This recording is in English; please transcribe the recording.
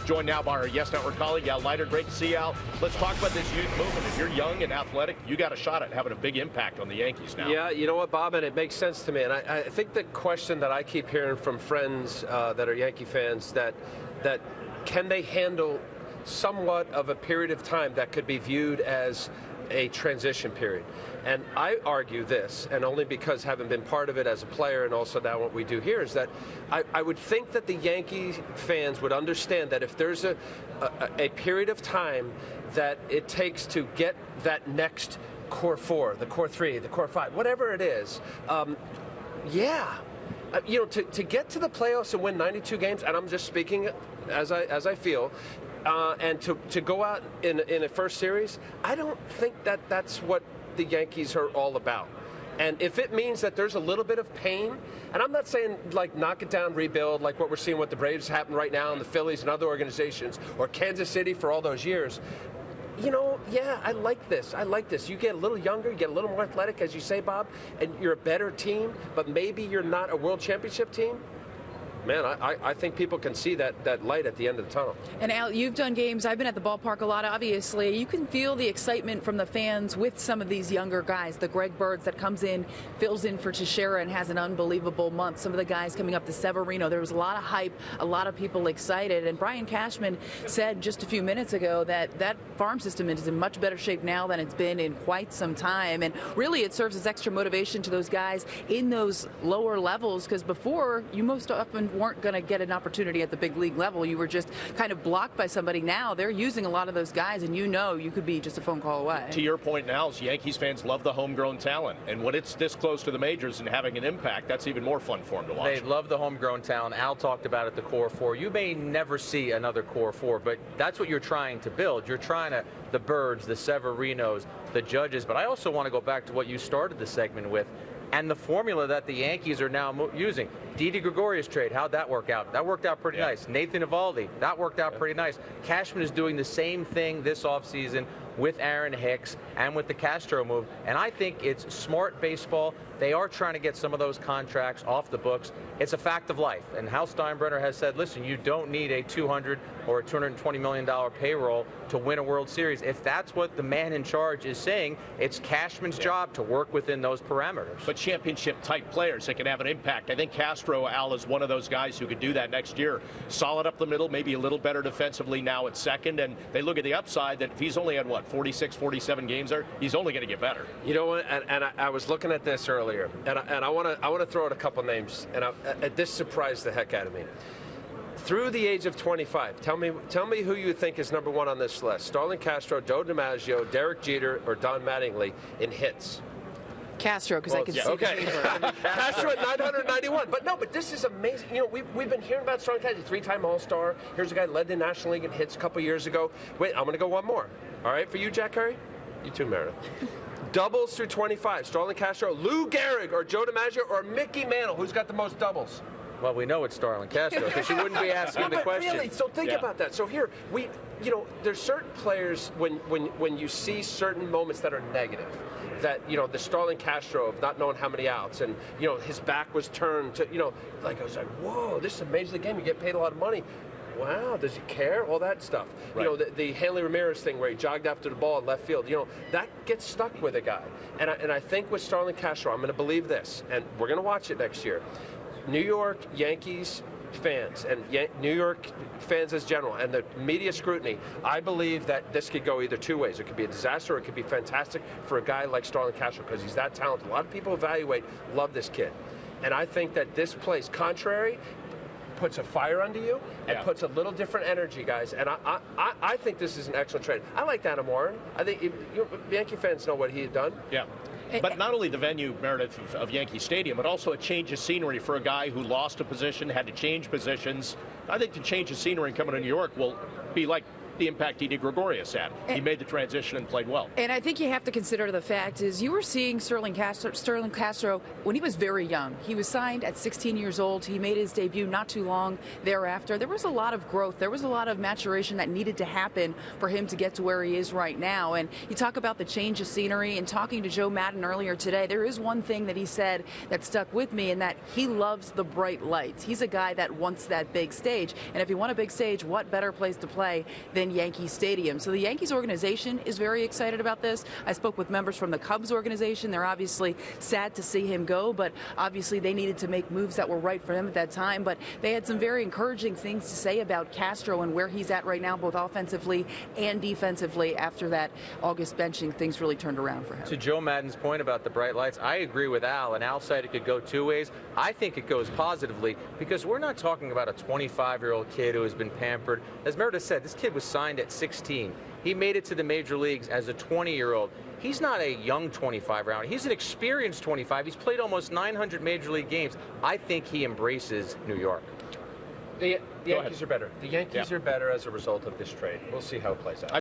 Joined now by our Yes Network colleague, Al Leiter. Great to see you, Al. Let's talk about this youth movement. If you're young and athletic, you got a shot at having a big impact on the Yankees now. Yeah, you know what, Bob, and it makes sense to me. And I think the question that I keep hearing from friends that are Yankee fans, that can they handle somewhat of a period of time that could be viewed as a transition period? And I argue this, and only because having been part of it as a player and also now what we do here, is that I would think that the Yankee fans would understand that if there's a period of time that it takes to get that next core 4, the core 3, the core 5, whatever it is, to get to the playoffs and win 92 games, and I'm just speaking as I feel, and to go out in a first series, I don't think that's what the Yankees are all about. And if it means that there's a little bit of pain, and I'm not saying like knock it down, rebuild, like what we're seeing with the Braves happen right now and the Phillies and other organizations, or Kansas City for all those years. I like this. You get a little younger, you get a little more athletic, as you say, Bob, and you're a better team, but maybe you're not a world championship team. Man, I think people can see that light at the end of the tunnel. And Al, you've done games. I've been at the ballpark a lot, obviously. You can feel the excitement from the fans with some of these younger guys. The Greg Birds that comes in, fills in for Teixeira and has an unbelievable month. Some of the guys coming up to Severino. There was a lot of hype, a lot of people excited. And Brian Cashman said just a few minutes ago that farm system is in much better shape now than it's been in quite some time. And really it serves as extra motivation to those guys in those lower levels, because before you most often weren't going to get an opportunity at the big league level. You were just kind of blocked by somebody. Now they're using a lot of those guys, and you could be just a phone call away. To your point now, Yankees fans love the homegrown talent, and when it's this close to the majors and having an impact, that's even more fun for them to watch. They love the homegrown talent. Al talked about it, the core 4. You may never see another core 4, but that's what you're trying to build. You're trying to, the Birds, the Severinos, the Judges, but I also want to go back to what you started the segment with, and the formula that the Yankees are now using. Didi Gregorius trade, how'd that work out? That worked out pretty nice. Nathan Eovaldi, that worked out pretty nice. Cashman is doing the same thing this offseason with Aaron Hicks and with the Castro move, and I think it's smart baseball. They are trying to get some of those contracts off the books. It's a fact of life, and Hal Steinbrenner has said, listen, you don't need a $200 or a $220 million payroll to win a World Series. If that's what the man in charge is saying, it's Cashman's job to work within those parameters. But championship-type players that can have an impact. I think Castro, Al, is one of those guys who could do that next year. Solid up the middle, maybe a little better defensively now at second, and they look at the upside that if he's only had, 46, 47 games there, he's only going to get better. You know what, and I was looking at this earlier, and I want to throw out a couple names, and this surprised the heck out of me. Through the age of 25, tell me who you think is number 1 on this list. Starlin Castro, Joe DiMaggio, Derek Jeter, or Don Mattingly in hits. Castro, because I can see. Okay, Castro at 991. But this is amazing. We've been hearing about Starlin Castro, 3-time All-Star. Here's a guy led the National League in hits a couple years ago. Wait, I'm going to go one more. All right, for you, Jack Curry? You too, Meredith. Doubles through 25. Starlin Castro, Lou Gehrig, or Joe DiMaggio, or Mickey Mantle. Who's got the most doubles? Well, we know it's Starlin Castro, because you wouldn't be asking the question. Really, so think about that. So here, there's certain players when you see certain moments that are negative, that, the Starlin Castro of not knowing how many outs, and, his back was turned to, I was like, whoa, this is an amazing game. You get paid a lot of money. Wow, does he care? All that stuff. Right. The Hanley Ramirez thing where he jogged after the ball in left field, that gets stuck with a guy. And I think with Starlin Castro, I'm going to believe this, and we're going to watch it next year. New York Yankees fans and New York fans as general, and the media scrutiny, I believe that this could go either two ways. It could be a disaster, or it could be fantastic for a guy like Starlin Castro, because he's that talented. A lot of people love this kid. And I think that this place, contrary, puts a fire under you and puts a little different energy, guys. And I think this is an excellent trade. I like Adam Warren. I think Yankee fans know what he had done. Yeah. But not only the venue, Meredith, of Yankee Stadium, but also a change of scenery for a guy who lost a position, had to change positions. I think the change of scenery coming to New York will be like the impact Didi Gregorius had. He made the transition and played well. And I think you have to consider the fact is you were seeing Starlin Castro when he was very young. He was signed at 16 years old. He made his debut not too long thereafter. There was a lot of growth. There was a lot of maturation that needed to happen for him to get to where he is right now. And you talk about the change of scenery, and talking to Joe Maddon earlier today, there is one thing that he said that stuck with me, and that he loves the bright lights. He's a guy that wants that big stage. And if you want a big stage, what better place to play than Yankee Stadium? So the Yankees organization is very excited about this. I spoke with members from the Cubs organization. They're obviously sad to see him go, but obviously they needed to make moves that were right for them at that time. But they had some very encouraging things to say about Castro and where he's at right now, both offensively and defensively. After that August benching, things really turned around for him. To Joe Maddon's point about the bright lights, I agree with Al, and Al said it could go two ways. I think it goes positively, because we're not talking about a 25-year-old kid who has been pampered. As Meredith said, this kid was signed at 16. He made it to the major leagues as a 20-year-old. He's not a young 25-rounder. He's an experienced 25. He's played almost 900 major league games. I think he embraces New York. The Yankees are better. The Yankees are better as a result of this trade. We'll see how it plays out.